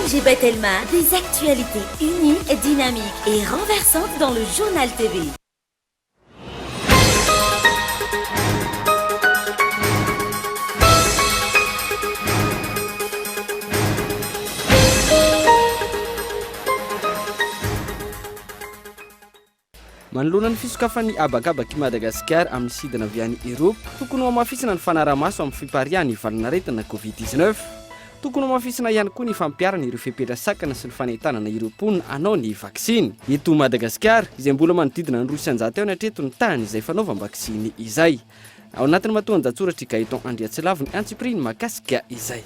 Roger Batelma, des actualités unies, dynamiques et renversantes dans le journal TV. Manoloana ny fisokafany abakabaky Madagasikara amin'ny sidina avy any Europe, tokony ho amafisina ny fanaramaso amin'ny fipariany valanaretina Covid-19. Tokony ho amafisina ihany koa ny fampiarana ireo fepetra-sakana sy ny fanentanana ireo mponina hanao ny vaksiny. Eto Madagasikara, izay mbola manodidina ny 200 eo hatreto ny tany izay fanaovam-baksiny izay. Ao anatin'ny matoan-datsoratra Gaëtan Andriatsylavo ny antsipriny mahakasika izay.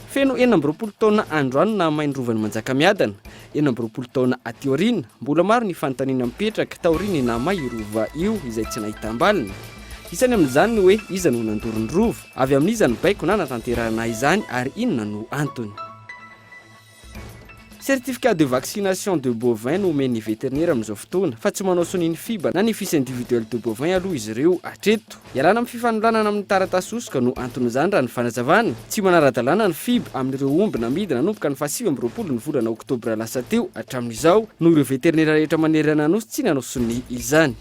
Feno 40 taona androany na main-drovany Manjakamiadana, 40 taona aty aoriana, mbola maro ny fanontaniana mipetraka taoriany na mairova io izay tsy nahitam-balina. Isany amin'izany ny hoe iza no nandoro ny rova, avy amin'iza ny baiko na natanterahana izany ary inona no antony. Certificat de vaccination de bovin no omen'ny vétérinaire amin'izao fotoana fa tsy manao soniny fiba na ny fils individuel de bovin aloha izy ireo hatreto. Ialana amin'ny fifanonlanana amin'ny taratasy osoka no anton'izany raha ny fanazavana. Tsy manara-dalàna ny fiba amin'ireo omby namidy nanomboka ny 20 ny volana oktobra lasa teo hatramin'izao no ireo vétérinaire rehetra manerana anosy tsy nanao soni izany.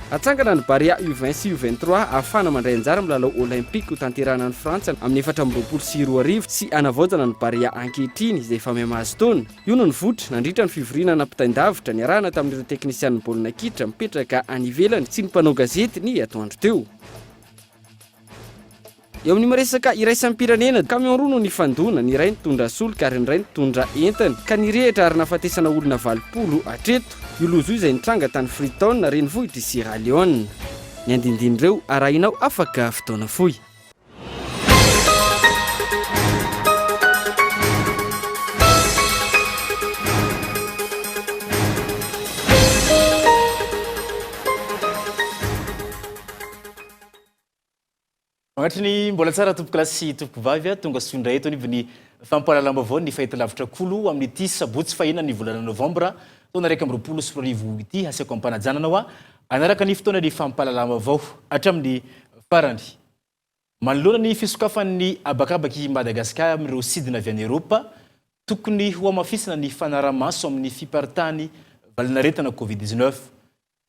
Atsangana ny Baria U20 sy U23 ahafana mandray anjara milalao olympique ho tanterahana ny Frantsa amin'ny 2024 sy anavaozana ny Baria ankehitriny izay efa miamahazo taona. Io no nivotra nandritra ny fivoriana mpitaindavitra niarahana tamin'ireo teknisian'ny baolina kitra mipetraka any ivelany sy ny mpanao gazety ny atoandro teo. Eo amin'ny maresaka iraisampirenena, camion roa no nifandona, ny iray nitondra solika ary ny iray nitondra entana ka nirehitra ary nafatesana olona 20 hatreto. Io lozo izay nitranga tany Freetown na renivohitra Sierra Leone. Ny andindin'ireo arahinao afaka fotoana fohy. Magnatry mbola tsara tompoko lasy tompoko vavy tonga sondra eto anivony fampahalalam-baovao ny fahita lavitra kolo amin'ny ity sabotsy fahina ny volana novambra taona 2024 ity asiako ampanajana anao anaraka ny fotoana ny fampahalalam-baovao hatramin'ny farany. Manoloana ny fisokafan'ny abakabaky Madagasikara amin'ireo sidina avy any Eropa, tokony ho amafisina ny fanaramaso amin'ny fiparitany valanaretina Covid-19.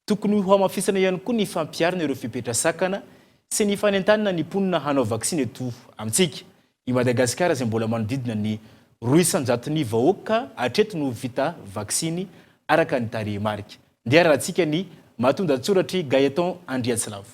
Tokony ho amafisina ihany koa ny fampiarana ireo fipetra-sakana sy ny fanentanana ny mponina hanao vaksiny eto amintsika. I Madagasikara izay mbola manodidina ny 200 ny vahoaka hatreto no vita vaksiny araka ny tarehimarika. Ndeha rahantsika ny matonda-tsoratra Gaëtan Andriatsylavo.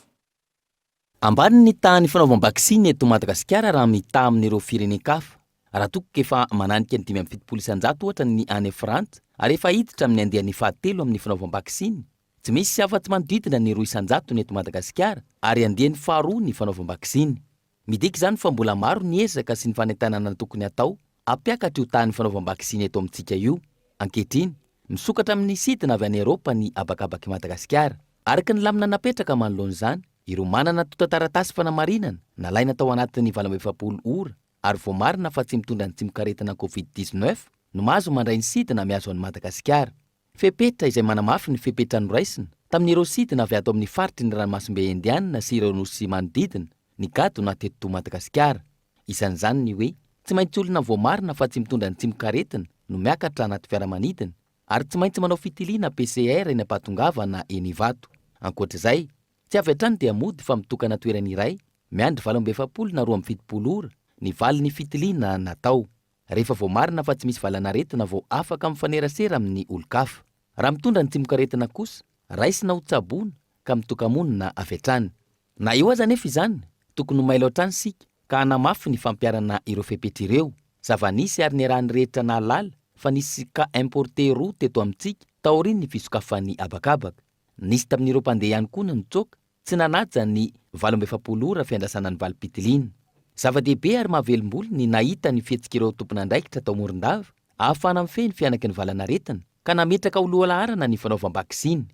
Ambany ny tany fanaovam-baksiny eto Madagasikara raha mita amin'ireo firenen-kafa. Raha tokoka efa mananika ny 570 ohatra ny any Frantsa ary efa hiditra amin'ny andehan'ny fahatelo amin'ny fanaovam-baksiny. Tsy misy afa-tsy manodidina ny 200 ny eto Madagasikara ary andehan'ny faharoa ny fanaovam-baksiny. Midika izany fa mbola maro ny ezaka sy ny fanentanana tokony atao ampiakatra io tany fanaovam-baksiny eto amintsika io. Ankehitriny, misokatra amin'ny sidina avy any Eropa ny abakabaky Madagasikara. Araka ny lamina napetraka manoloan'izany, ireo manana tota-taratasy fanamarinana nalaina tao anatin'ny 27 ora ary vao marina fa tsy mitondra ny tsimikaretina Covid-19 no mahazo mandray ny sidina miazo an'i Madagasikara. Fepetra izay manamafy ny fepetra noraisina tamin'ireo sidina avy ato amin'ny faritry ny ranomasimbe Indiana sy ireo nosy manodidina ny gato na teto Madagasikara. Isan'izany ny hoe tsy maintsy olona vao marina fa tsy mitondra ny tsimikaretina no miakatra anaty fiaramanidina ary tsy maintsy manao fitiliana PCR eny Ampatongava na eny Ivato. Ankoatr'izay, tsy avy hatrany dia mody fa mitokana toerana iray miandry 27 na 27 ora ny valin'ny fitiliana natao. Rehefa vao marina fa tsy misy valanaretina vao afaka mifanerasera amin'ny olo-kafa. Raha mitondra ny tsimikaretina kosa, raisina ho tsaboana ka mitoka-monina avy hatrany. Na eo aza nefa izany, tokony ho mailo hatrany sika ka hanamafy ny fampiarana ireo fepetra ireo. Zava-nisy ary niarahany rehetra nahalala fa nisy ka importé roa teto amintsika taoriny ny fisokafan'ny abakabaka. Nisy tamin'ireo mpandeha ihany koa nitsoaka tsy nanaja ny 27 ora fiandrasana ny valim-pitiliana. Zava-dehibe ary mahavelom-boly ny nahita ny fihetsik'ireo tompon'andraikitra tao Morondava ahafana mifehy ny fianaky ny valanaretina ka nametraka ho lohalaharana ny fanaovam-baksiny.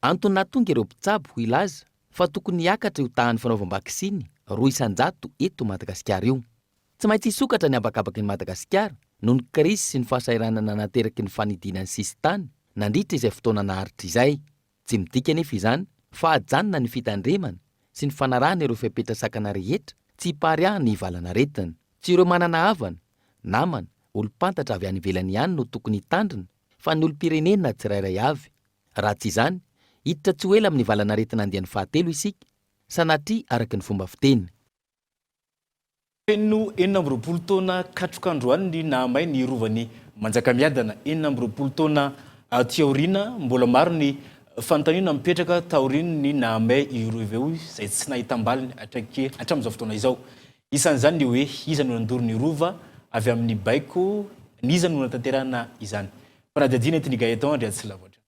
Antony nahatonga ireo mpitsabo ho ilaza fa tokony hiakatra io tahan'ny fanaovam-baksiny 200 eto Madagasikara io. Tsy maintsy hisokatra ny abakabaky ny Madagasikara noho ny krisy sy ny fahasairanana nateraky ny fanidinany sisitany nandritra izay fotoana naharitra izay. Tsy midika nefa izany fa hajanona ny fitandremana sy ny fanarahana ireo fepetra sakana rehetra tsy pariah ny valanaretina. Tsy ireo manana havana, namana, olo-pantatra avy any ivelany ihany no tokony hitandrina, fa ny olo-pirenena tsirairay avy. Raha tsy izany, hiditra tsy ho ela amin'ny valana retina andiany fahatelo isika, sanatria araka ny fomba fiteny. Feno 40 taona katrok'androany ny nahamay ny rovan'ny Manjakamiadana. 40 taona aty aoriana, mbola maro ny fanontaniana mipetraka taorian'ny nahamay ireo izay tsy nahitam-baliny hatramin'izao fotoana izao. Isan'izany ny hoe iza no nandoro ny rova avy amin'ny baiko, niza no natanterahana izany. Fanadihadiana ety ny Gaëtan Andriatsylavoatra.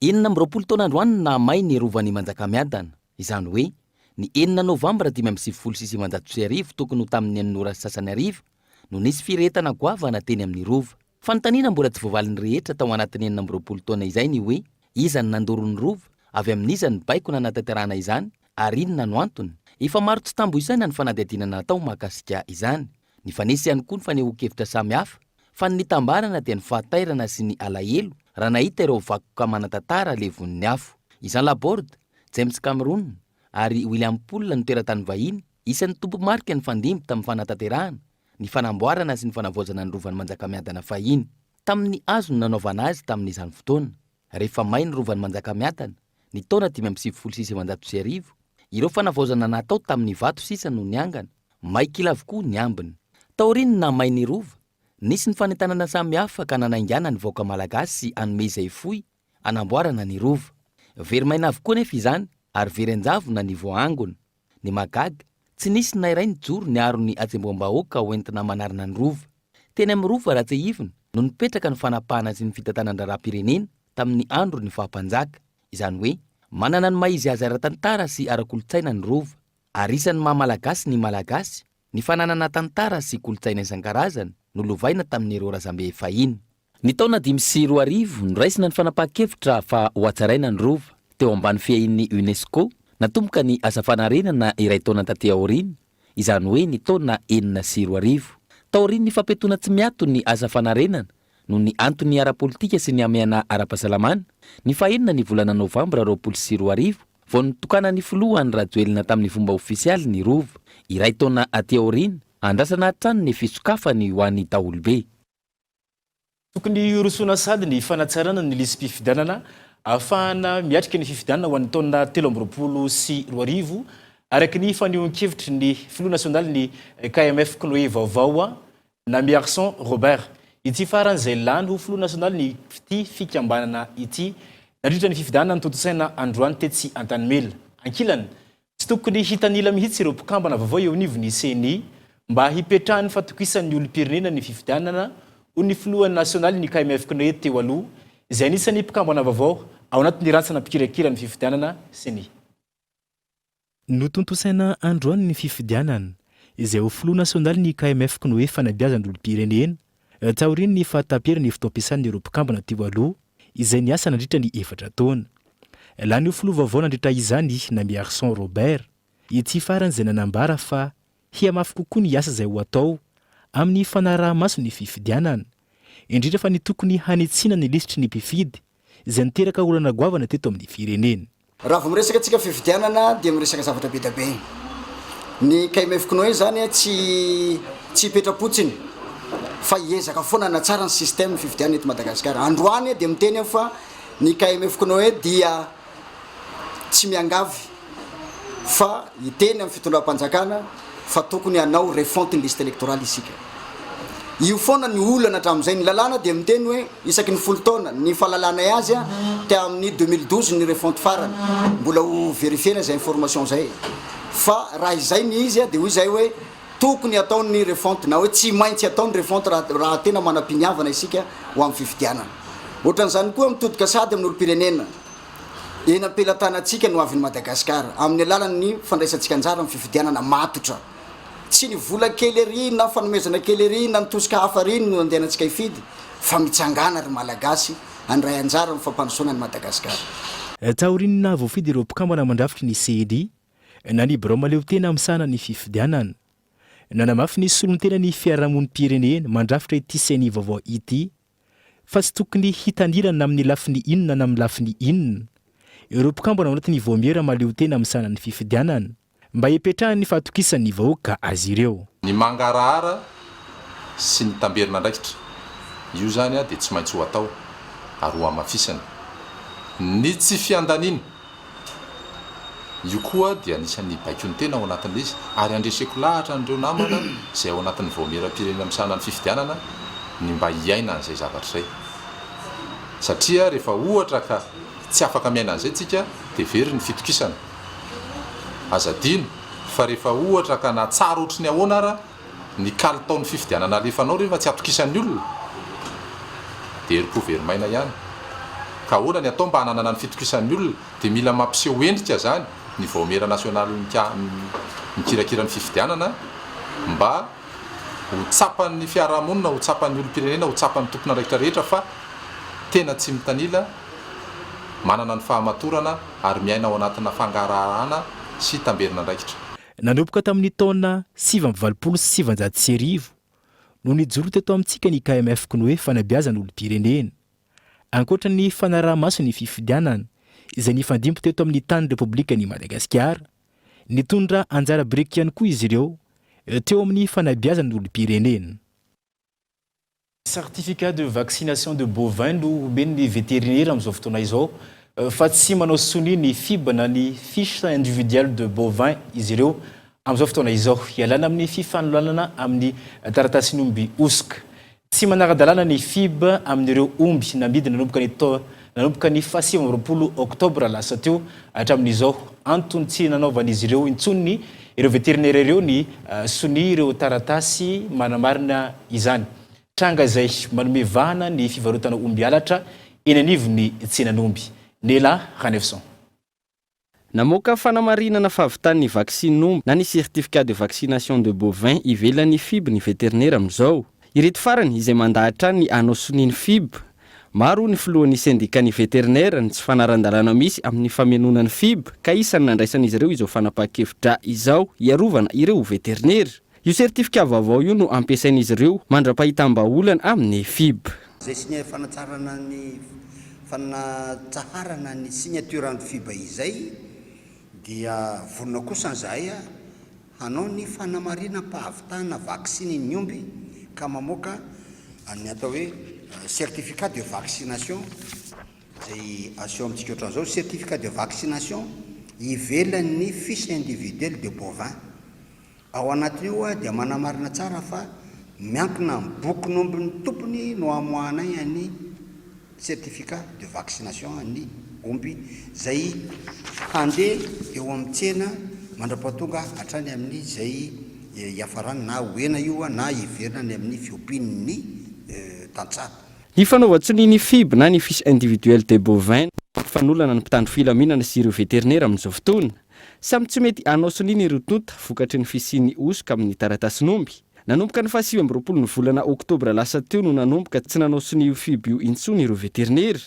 40 taona androany nahamay ny rovan'ny Manjakamiadana. Izany hoe ny 9 Novambra 1996 tokony ho tamin'ny anora sasany arivo no nisy firetana goavana teny amin'ny rova. Fanontaniana mbola tsy voavalin'ny rehetra tao anatin'ny 40 taona izay ny hoe iza ny nandoro ny rova avy amin'iza ny baiko na natanterahana izany ary inona no antony. Efa maro tsy tambohizana ny fanadihadiana natao mahakasika izany. Ny fanesy ihany koa ny fanehoan-kevitra samihafa fa ny tambarana dia ny fahatairana sy ny alahelo raha nahita ireo vakoka manan-tantara levon'ny afo. Jean Laborde, James Cameron ary William Poul no teratany vahiny isan'ny tompo-marika ny fandimby tamin'ny fanatanterahana, ny fanamboarana sy ny fanavaozana ny rovan'ny Manjakamiadana fahiny. Tamin'ny azo no nanaovana azy tamin'izany fotoana. Rehefa may ny rovan'ny Manjakamiadana, ny taona 1996, ireo fanavaozana natao tamin'ny vato sisa no niangana, may kila avokoa ny ambiny. Taoriny na may ny rova, nisy ny fanentanana samihafa ka nanaingana ny vahoaka malagasy sy anome izay fohy anamboarana ny rova. Very maina avokoa nefa izany ary very anjavo na ny voangona. Ny magaga tsy nisy na iray ny joro ny aro ny atsemboam-bahoaka hoentina manarina ny rova. Teny amin'ny rova Ratsehivina no nipetraka ny fanapahana sy ny fitantanan-draram-pirenena tamin'ny andro ny fahampanjaka. Izany hoe manana ny maizy azy ara-tantara sy ara-kolotsaina ny rova. Ary isan'ny maha-malagasy ny malagasy, ny fananana tantara sy kolotsaina isan-karazany no lovaina tamin'ireo razambe fahiny. Ny taona 2020 noraisina ny fanapahan-kevitra fa ho hatsaraina ny rova teo ambany fiahin'ny UNESCO natomboka ny asa fanarenana iray taona taty aoriana, izany hoe ny taona 2020. Taoriany ny fampetona tsy miato ny asa fanarenana no ny antony ara-politika sy ny amehana ara-pahasalamana, ny fahenina ny volana Novambra 2020 vao nitokana ny filohan'ny rajoelina tamin'ny fomba ofisialy ny rova. Iray taona aty aoriana andrasana hatrany ny fisokafany ho an'ny daholobe. Tokony rosoana sady ny fanatsarana ny lisy mpifidianana ahafahana miatrika ny fifidianana ho an'ny taona 2020 araka ny fanehoan-kevitry ny filoha nasionaly ny KMF Knoe vaovao na Miarson Robert. Ity faran'izay lany ho filoha nasionaly ny ity fikambanana ity nandritra ny fifidianana ny tontosaina androany tetsy Antanimela. Ankilany tsy tokony hitanila mihitsy ireo mpikambana vaovao eo anivon'ny CNI mba hipetrahan'ny fatokisan'ny olom-pirenena ny fifidianana ho ny filoha nasionaly ny KMF Knoe teo aloha izay anisan'ny mpikambana vaovao ao anatin'ny ratsana mpikirakira ny fifidianana CNI. Notontosaina androany ny fifidianana izay ho filoha nasionaly ny KMF Knoe fanabeazan'ny olom-pirenena taoriny ny fahataperana ny fitaom-piasan'ny ireo mpikambana teo aloha izay niasa nandritra ny 4 taona. Lany ho filoha vaovao nandritra izany na Miarson Robert, ity faran'izay nanambara fa hiamafy kokoa ny asa izay ho atao amin'ny fanaraha-maso ny fifidianana, indrindra fa ny tokony hanetsina ny lisitry ny mpifidy izay niteraka olana goavana teto amin'ny firenena. Raha vao miresaka antsika fifidianana dia miresaka zavatra be da be. Ny KMF Knoe zany tsy hipetra-potsiny fa hiezaka foana hanatsara ny système fifidianana eto Madagasikara. Androany dia miteny fa ny KMF Knoe dia tsy miangavy fa hiteny amin'ny fitondram-panjakana fa tokony hanao refonte ny liste électorale isika. Io foana ny olana hatramin'izay ny lalàna dia miteny hoe isaky ny 10 taona ny fahalalàna azy te amin'ny 2012 ny refonte farany. Mbola ho vérifiena izay information zay. Fa raha izay ny izy dia hoy izay hoe tokony ataony refonte na hoe tsy maintsy ataony refonte raha tena manam-piniavana isika ho amin'ny fifidianana. Ohatran'izany koa mitodika sady amin'ny olo-pirenena. Eny am-pelantanantsika no avin'ny Madagasikara amin'ny alalan'ny fandraisantsika anjara amin'ny fifidianana matotra. Tsy ny vola kely ery na fanomezana kely ery na nitosika hafa riny no andehanantsika hifidy fa mitsangana ry malagasy handray anjara amin'ny fampandrosoana ny Madagasikara. Taorinina voafidy ireo mpikambana mandrafitry ny CNI na ny birao maleo tena amsana ny fifidianana. Nanamafy ny solony tena ny fiarahamonim-pirenena mandrafitra ity CNI vaovao ity fa tsy tokony hitanirana amin'ny lafiny inona na amin'ny lafiny inona. Ireo mpikambana ao anatin'ny voamiera maleo tena amsana ny fifidianana mba hipetrahany fahatokisan'ny vahoaka azy ireo. Ny mangarahara sy ny tamberina ndraikitra io zany dia tsy maintsy ho atao ary ho amafisana. Ny tsy fiandaniny io koa dia anisan'ny baiko ny tena ao anatin'izy ary andreseko lahatra an'ireo namana izay ao anatin'ny vahomeram-pirenena misana ny fifidianana ny mba hiaina an'izay zavatra izay. Satria rehefa ohatra ka tsy afaka miaina an'izay tsika dia very ny fitokisana. Azadino fa rehefa ohatra ka na tsara ohatry ny ahoana ara ny kalitaon'ny fifidianana alefanao rehefa tsy atokisan'ny olona dia ery-po verimaina ihany. Ka ahoana ny atao mba hananana ny fitokisan'ny olona dia mila mampiseho endrika zany ny vaomera nasionaly mikirakira ny fifidianana mba ho tsapan'ny fiarahamonina, ho tsapan'ny olom-pirenena, ho tsapan'ny tompona raikitra rehetra fa tena tsy mitanila manana ny fahamatorana ary miaina ao anatina fangarahana sy tamberina ndraikitra. Nanomboka tamin'ny taona 1970 no nijoro teto amintsika ny KMF no hoe fanabeazana olom-pirenena. Ankoatra ny fanaraha-maso ny fifidianana izay nifandimbo teto amin'ny tany Repoblikan'i Madagasikara, nitondra anjara biriky ihany koa izy ireo teo amin'ny fanabeazana olom-pirenena. Certificat de vaccination de bovin no ben'ny vétérinaire amin'izao fotoana izao fa tsy manao soni ny FIB na ny fiche individuelle de bovin izy ireo amin'izao fotoana izao ialana amin'ny fifanolanana amin'ny taratasy omby osika. Tsy manara-dalàna ny FIB amin'ireo omby namidy nanomboka ny 20 oktobra lasa teo hatramin'izao antony tsy nanaovan'izy ireo intsony ireo vétérinaire ireo ny soni ireo taratasy manamarina izany. Tranga izay manome vahana ny fivarotana omby alatra eny anivon'ny tsenan'omby. Nela Ranefson. Namoaka fanamarinana fahavitan'ny vaksin'omby na ny certificat de vaccination de bovin ivelan'ny FIB ny vétérinaire amin'izao. Ireto farany izay mandahatra ny anao soniany FIB. Maro ny filohan'ny syndicat ny vétérinaire ny tsy fanaran-dalàna misy amin'ny famenonany FIB ka isany nandraisan'izy ireo izao fanapa-kevitra izao iarovana ireo vétérinaire. Io certificat vaovao io no ampiasain'izy ireo mandra-pahitam-baolana amin'ny FIB. Zay signa fanatsarana ny fanatsaharana ny signature ny FIB izay dia vonona kosa zahay hanao ny fanamarina-pahavitana vaksiny ny omby ka mamoaka ny atao hoe certificat de vaccination zay aseho amintsika ohatran'izao certificat de vaccination ivelan'ny fiche individuelle de bovin. Ao anatin'io dia manamarina tsara fa miankina amin'ny bokin'ombiny tompony no amoahanay ny certificat de vaccination ny omby zay handeha eo amin'ny tsena mandra-pahatonga hatrany amin'ny zay iafarany na hoena io na iverinany amin'ny fiompian'ny tantsaha. Ny fanaovan-tsoniany FIB na ny fiche individuelle de bovin fanolana ny mpitandro filaminana sy ireo vétérinaire amin'izao fotoana. Samy tsy mety anao soniny ireo tonta vokatry ny fisiany osika amin'ny taratasin'omby. Nanomboka ny 20 ny volana oktobra lasa teo no nanomboka tsy nanao sonio FIB io intsony ireo vétérinaire.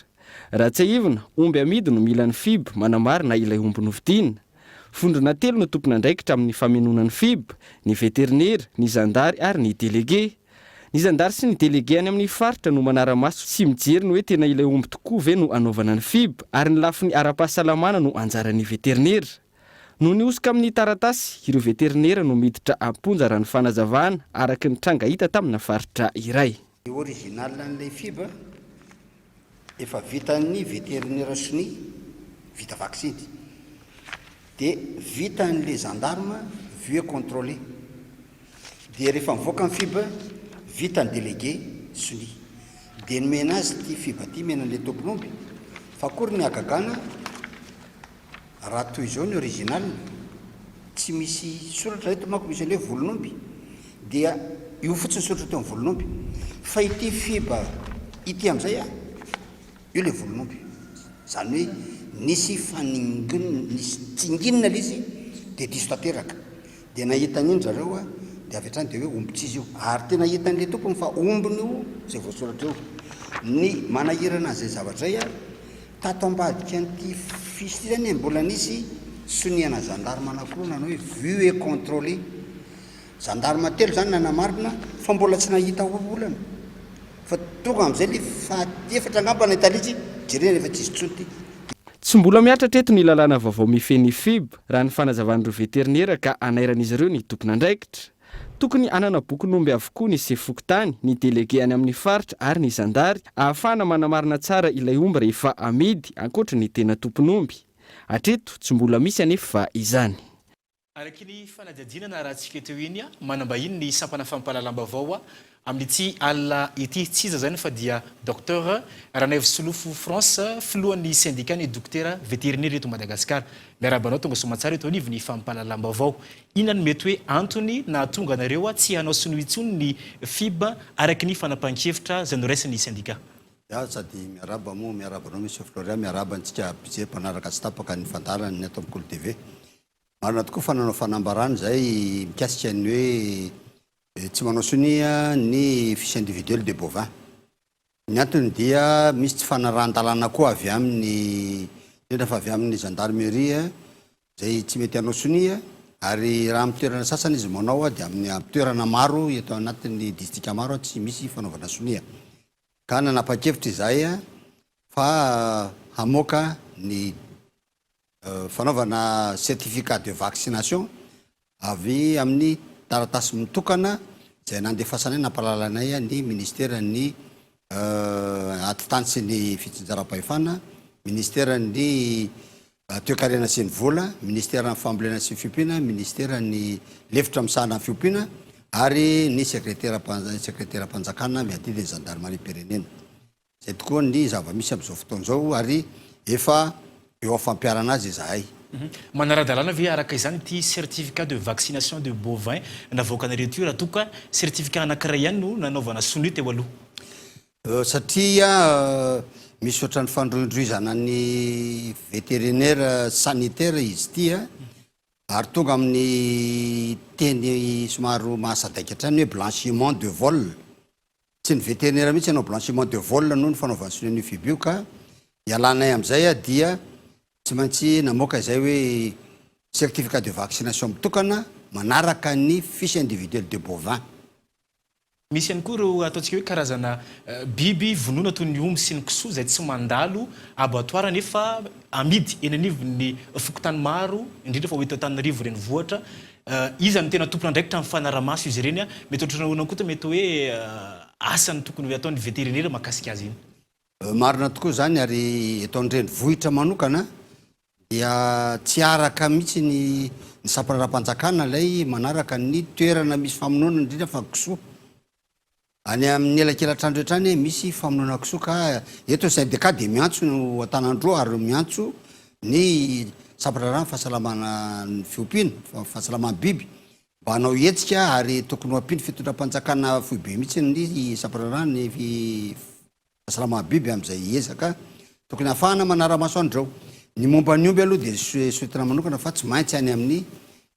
Raha tsy ahivina, omby amidy no mila ny FIB manamarina ilay omby novidiana. Vondrona telo no tompona andraikitra amin'ny famenonany FIB, ny vétérinaire, ny zandary ary ny délégué. Ny zandary sy ny délégué any amin'ny faritra no manara-maso sy mijery ny hoe tena ilay omby tokoa ve no anaovana ny FIB ary ny lafiny ara-pahasalamana no anjaran'ny vétérinaire. No ny osika amin'ny taratasy, ireo vétérinaire no miditra amponja raha ny fanazavana araky ny tranga hita tamina faritra iray. Ny original n'ilay FIB efa vitan'ny vétérinaire soni vita vaksiny dia vitan'le gendarme vu et contrôlé dia rehefa mivoaka ny FIB vitan'ny délégué soni dia ny mena azy ty FIB ty menan'le tompon'omby fa kory ny agagana raha toy izao ny original tsy misy soratra reto manko misy an'le volon'omby dia io fotsiny soratra teo amin'ny volon'omby fa ity FIB ity amin'izay io le volon'omby zany hoe nisy nisy tsinginina le izy dia diso tanteraka dia nahitan'iny zareo dia avy hatrany dia hoe omby tsy izy io ary tena hitan'le tompony fa ombiny io zay voasoratra eo ny manahirana zay zavatra zay tato ambadika an'ity fisy ty zany mbola nisy soniana gendarme anankiroa nanao hoe vu et contrôlé. Gendarme telo zany nanamarina fa mbola tsy nahita olana fa tonga amin'izay le fahaefatra angamba nahita izy jerena efa tsisy tsony ty. tsy mbola miatra treto ny lalàna vaovao mifeny FIB raha ny fanazavandreo veterinera ka anairan'izy ireo ny tompona andraikitra. Tokony anana bokon'omby avokoa ny sefokotany, ny delege any amin'ny faritra ary ny zandary ahafahana manamarina tsara ilay omby rehefa amidy ankoatra ny tena tompon'omby. Hatreto tsy mbola misy anefa fa izany. Araky ny fanadihadiana rahantsika teo iny manambahiny ny sampana fampahalalam-baovao amin'ity alina ity tsy iza zany fa dia docteur Ranève Solofo France filohan'ny syndicat ny docteur vétérinaire eto Madagasikara. Miarabanao tonga somatsara eto anivy ny fampahalalam-baovao. Inona ny mety hoe antony na tonga anareo tsy hanao sinoa intsony ny FIB araky ny fanapahan-kevitra izay noraisiny syndicat. Sady miaraba moa miarabanao Monsieur Florian miaraba antsika budget mpanaraka tsy tapaka ny fandarany ny ato amin'ny Kolo TV. Marina tokoa fananao fanambarana zay mikasika ny hoe tsy manao sonia ny fiche individuel de bovin. Ny antony dia misy tsy fanarahan-dalàna koa avy amin'ny indrindra fa avy amin'ny gendarmerie zay tsy mety hanao sonia ary raha amin'ny toerana sasany izy manao dia amin'ny toerana maro eto anatin'ny distrika maro tsy misy fanaovana sonia. Ka nanapa-kevitra izay fa hamoaka ny fanaovana certificat de vaccination avy amin'ny taratasy mitokana izay nandefasanay nampalalanay ny ministère ny atitany sy ny fitsinjaram-pahefana, ministère ny toekarena sy ny vola, ministère ny fambolena sy ny fiompiana, ministère ny lefitra misahana ny fiompiana ary ny secrétaire mpanjakana miaty ny gendarmerie pirenena. Zay tokoa ny zava-misy amin'izao fotoana izao ary efa eo afampiarana azy izahay. Manara-dalàna ve araka izany ity certificat de vaccination de bovin navoakanareo ty raha toka certificat anankiray ihany no nanaovana sonia teo aloha? Satria misy ohatran'ny fandroindroizana ny vétérinaire sanitaire izy ty ary tonga amin'ny teny somaro mahasadaika hatrany hoe blanchiment de vol. Tsy ny vétérinaire mihitsy anao blanchiment de vol noho ny fanaovana sonia ny FIB io ka ialanay amin'izay dia tsy maintsy namoaka izay hoe certificat de vaccination mitokana manaraka ny fiche individuel de bovin. Misy ihany koa ireo ataontsika hoe karazana biby vonoina toy ny omby sy ny kisoa izay tsy mandalo abattoir nefa amidy eny anivon'ny fokotany maro indrindra fa ho eto Antananarivo renivohitra. Iza ny tena tompona ndraikitra amin'ny fanaramaso izy ireny mety ohatranao koa mety hoe asany tokony ataon'ny vétérinaire mahakasika azy iny. Marina tokoa zany ary eto an-drenivohitra manokana dia tsy araka mihitsy ny sampana ara-panjakana ilay manaraka ny toerana misy famonoana indrindra fa kisoa. Any amin'ny elakelatran rehetrany misy famonoana kisoa ka eto syndicat dia miantso no Antanandroa ary miantso ny sampana ara fahasalamana ny fiompiana, fahasalamana biby mba hanao hetsika ary tokony ho ampiny fitondram-panjakana foibe mihitsy ny sampana ara ny fahasalamana biby amin'izay ezaka tokony ahafahana manara-maso andrao. Ny momba ny omby aloha dia soetina manokana fa tsy maintsy any amin'ny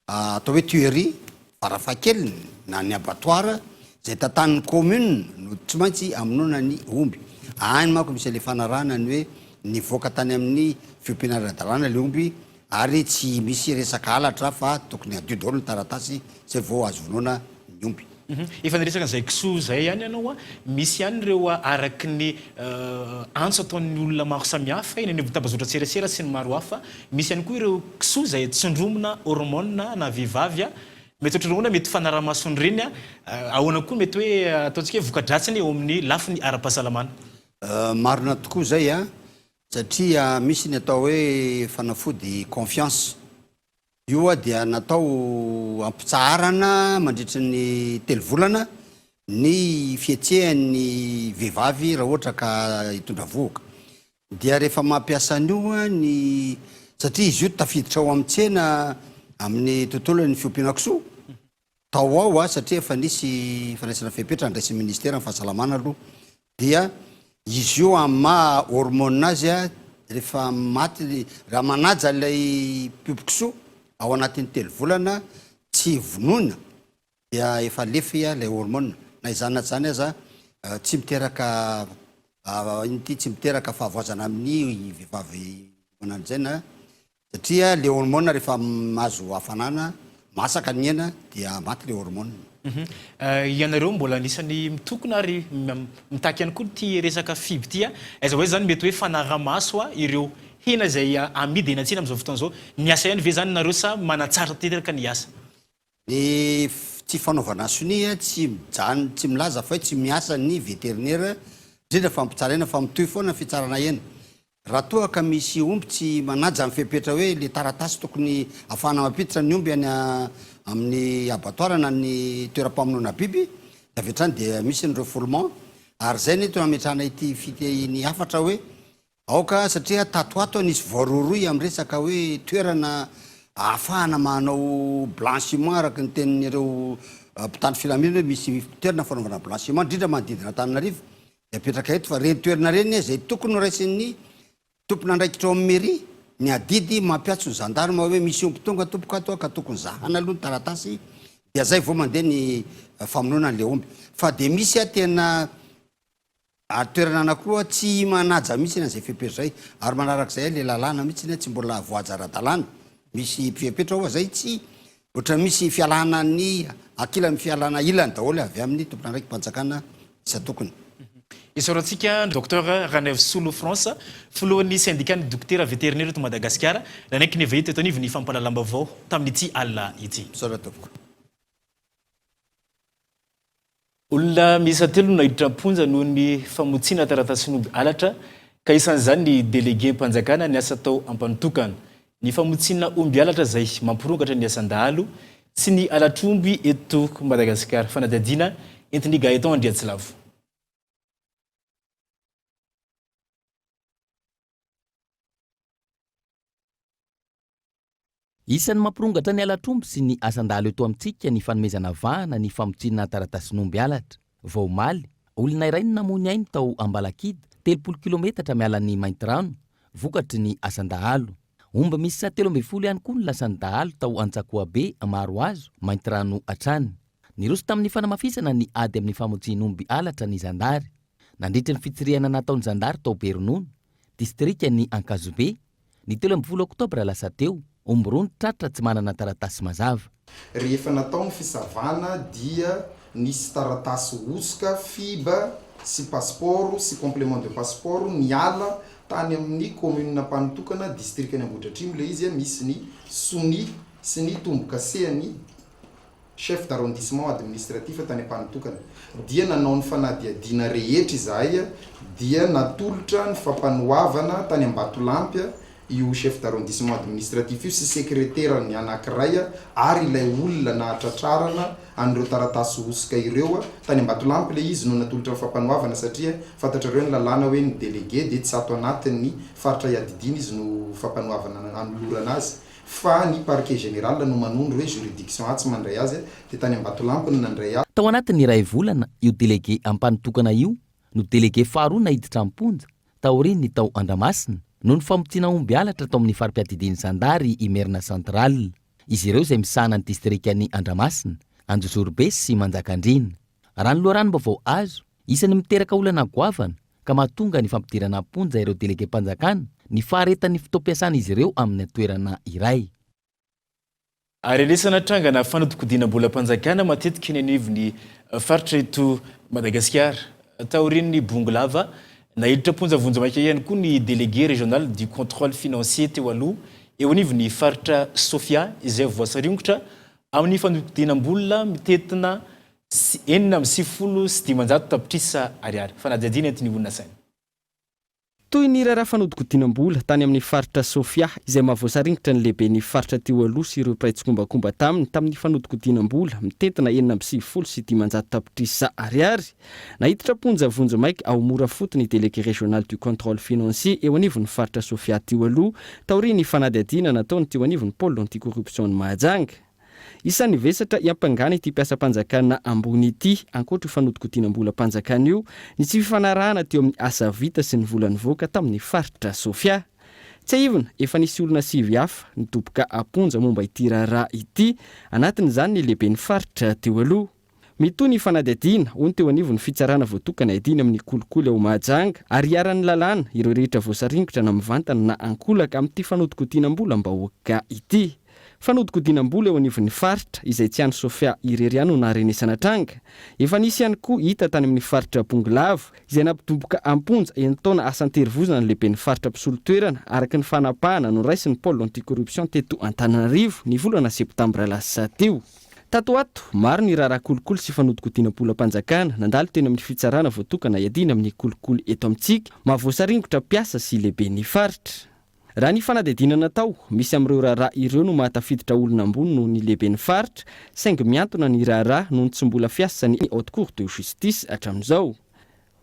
atao hoe tuerie farafahakeliny na ny abattoir zay tantan'ny commune no tsy maintsy amonoana ny omby. Any manko misy le fanarahana ny hoe nivoaka tany amin'ny fiompiana ara-dalàna le omby ary tsy misy resaka halatra fa tokony adio daholo ny taratasy zay vao azo vonoana ny omby. Efa niresaka izay kisoa izay ihany ianao misy ihany ireo araky ny antso ataon'ny olona maro samihafa eny any tabazotra tserasera sy ny maro hafa. Misy ihany koa ireo kisoa izay tsindromona hormone na vehivavy mety ohatranao mety fanaraha-masony reny ahoana koa mety hoe ataontsika hoe voka-dratsiny eo amin'ny lafiny ara-pahasalamana. Marina tokoa zay satria misy ny atao hoe fanafody confiance. Io dia natao ampitsaharana mandritra ny telo volana ny fietsehan'ny vehivavy raha ohatra ka hitondra vohoka. Dia rehefa mampiasa an'io ny satria izy io tafiditra ao amin'ny tsena amin'ny tontolo ny fiompiana kisoa. Tao ao satria efa nisy fanaisana fepetra andraisin'ny ministère ny fahasalamana aloha. Dia izy io amin'ny maha hormone azy rehefa maty raha manaja ilay piompy kisoa ao anatin'ny telo volana tsy vonoina dia efa lefy ilay hormone. Na izany zany aza tsy miteraka inty tsy miteraka fahavoazana amin'ny vehivavy manano zay na satria le hormone rehefa mahazo hafanana masaka ny hena dia maty le hormone. Ianareo mbola anisany mitokona ary mitaky ihany koa ty resaka FIB ty aiza hoe zany mety hoe fanaraha-maso ireo hena zay amidy eny antsena am'izao fotoana zao miasa ihany ve zany nareo sa manatsara teraka ny asa ny tsy fanaovana sonia tsy mijany tsy milaza fa hoe tsy miasa ny vétérinaire indrindra fa mpitsaraina fa mitoy foana fitsarana ena raha toa ka misy omby tsy manaja amin'ny fepetra hoe le taratasy tokony ahafahana mampiditra ny omby any amin'ny abattoir na ny toeram-pamonoana biby avy hatrany dia misy ny refoulement ary zay ny tona metrana ity ny afatra hoe aoka satria tatoato nisy voaroroy amin'ny resaka hoe toerana ahafahana manao blanchiment araka ny tenin'ireo mpitandro filaminana hoe misy toerana fanaovana blanchiment indrindra manodidina Antananarivo dia apetraka eto fa reny toerana reny zay tokony raisin'ny tompona andraikitra ao amin'ny mairie ny adidy mampiatso ny gendarme hoe misy omby tonga tompoka ato ka tokony zahana aloha ny taratasy dia zay vao mandeha ny famonoana an'le omby fa dia misy tena toerana anankiroa tsy manaja mihitsy zay fepetra zay ary manarak'izay le lalàna mihitsy tsy mbola voajara-dalàna misy mpipetra ao zay tsy ohatra misy fialana ny akila amin'ny fialana ilany daholo avy amin'ny tompona andraiky mpanjakana isa tokony isaorantsika docteur Ranève Solo France foloan'ny syndicat ny docteur vétérinaire eto Madagasikara nanaiky ny vehy teto anivy ny fampalalam-bavao tamin'ity alina ity misaotra olona miisa telo nahiditra amponja noho ny famotsiana taratasyn'omby alatra ka isan'izany ny délégué mpanjakana ny asa tao ampanotokana ny famotsiana omby alatra zay mampirongatra ny asan-dahalo sy ny alatr'omby eto Madagasikara fanadadiana entiny Gaëtan Andriatsilavo Isan'ny mampirongatra ny alatr'omby sy ny asan-dahalo eto amintsika ny fanomezana vahana ny famotsiana taratasyn'omby alatra. Vao omaly, olona iray no namony ainy tao Ambalakida, 30 kilometatra miala ny Maintirano, vokatry ny asan-dahalo. Omby misy 17 ihany koa ny lasan'ny dahalo tao Antsakoabe, Maroazo, Maintirano atrany. Niroso tamin'ny fanamafisana ny ady amin'ny famotsian'omby alatra ny Zandary. Nandritra ny fitsirihana nataon'ny Zandary tao Beronono, distrika ny Ankazobe, ny 13 Oktobra lasa teo. Omby roa ny tratra tsy manana taratasy mazava. Rehefa natao ny fisavana dia nisy taratasy osoka, fiba sy passeport sy complément de passeport niala tany amin'ny commune mpanotokana district ny Ambohidratrimo le izy misy ny soni sy ny tombokasehany chef d'arrondissement administratif tany mpanotokana dia nanao ny fanadiadiana rehetra izahay dia natolotra ny fampanoavana tany Ambatolampy io chef d'arrondissement administratif io sy secrétaire ny anankiray ary ilay olona nahatratrarana an'ireo taratasy osoka ireo tany Ambatolampy le izy no natolotra fampanoavana satria fantatrareo ny lalàna hoe ny délégué dia tsy ato anatin'ny faritra iadidina izy no fampanoavana anolorana azy fa ny parquet général no manondro hoe juridiction atsy mandray azy dia tany Ambatolampy no nandray azy. Tao anatin'ny iray volana io délégué ampanotokana io no délégué faharoa nahiditra amponja taoriny tao Andramasina noho ny famotsiana omby alatra tao amin'ny farim-piadidiany Zandary Imerina Central. Izy ireo izay misahana ny distrikany Andramasina, Anjozorybe sy Manjakandriana. Raha ny loharanom-baovao azo, isan'ny miteraka olana goavana ka mahatonga ny fampidirana amponja ireo délégué mpanjakana ny faharetan'ny fotoam-piasana izy ireo amin'ny toerana iray. Ary lesana trangana fanodikodiana-bola mpanjakana matetika ny anivon'ny faritra eto Madagasikara taorin'ny Bongolava nahiditra ponja vonjamaika ihany koa ny délégué régional du contrôle financier teo aloha eo anivon'ny faritra Sofia izay voasariongotra amin'ny fanodikodiana-bola mitetina 4,9 tapitrisa ariary fanadihadiana entiny olona saina. Toy ny raharaha fanodikodiana-bola tany amin'ny faritra Sofia izay mahavoasaringitra ny lehibe ny faritra teo aloha sy ireo praitsy-kombakomba tamin'ny fanodikodiana-bola mitetina 4,9 tapitrisa ariary nahiditra ponja vonjamaika ao mora fotony délégué régional du contrôle financier eo anivon'ny faritra Sofia teo aloha taoriny fanadihadiana nataony teo anivon'ny pôle anticorruption ny Mahajanga. Isan'ny vesatra iampangana ity mpiasa-mpanjakana ambony ity ankoatra fanodikodiana-bola mpanjakana io ny tsy fifanarahana teo amin'ny asa vita sy ny vola nivoaka tamin'ny faritra Sofia. Tsy aivona efa nisy olona 7 hafa nidoboka amponja momba ity raharaha ity anatin'izany ny lehibe ny faritra teo aloha. Mitoy ny fanadihadiana hoy ny teo anivon'ny fitsarana voatokana idiny amin'ny kolikoly ao Mahajanga ary iaran'ny lalàna ireo rehetra voasaringitra na mivantana na ankolaka amin'ity fanodikodiana-bola mbahoaka ity. fanodinkodinam-bola eo anivon'ny faritra izay tsy any Sofia Irery no naharenesana tranga. Efa nisy ihany koa hita tany amin'ny faritra Bonglavo izay nampitomboka amponja taona asan-terivozana ny lehiben'ny faritra mpisolo-toerana araky ny fanapahana no raisin'ny pôle anticorruption teto Antananarivo ny volana septambra lasa teo. Tato ato, maro ny raharaha kolokolo sy fanodinkodinam-polam-panjakana nandalo teny amin'ny fitsarana voatokana iadina amin'ny kolokolo eto amintsika mahavoasaringotra piasa sy lehibe ny faritra. Raha ny fanadidina natao, misy amin'ireo raharaha ireo no mahatafiditra olona ambony noho ny lehiben'ny faritra, saingy miantona ny raharaha noho ny tsy mbola fiasa ny haute cour de justice hatramin'izao.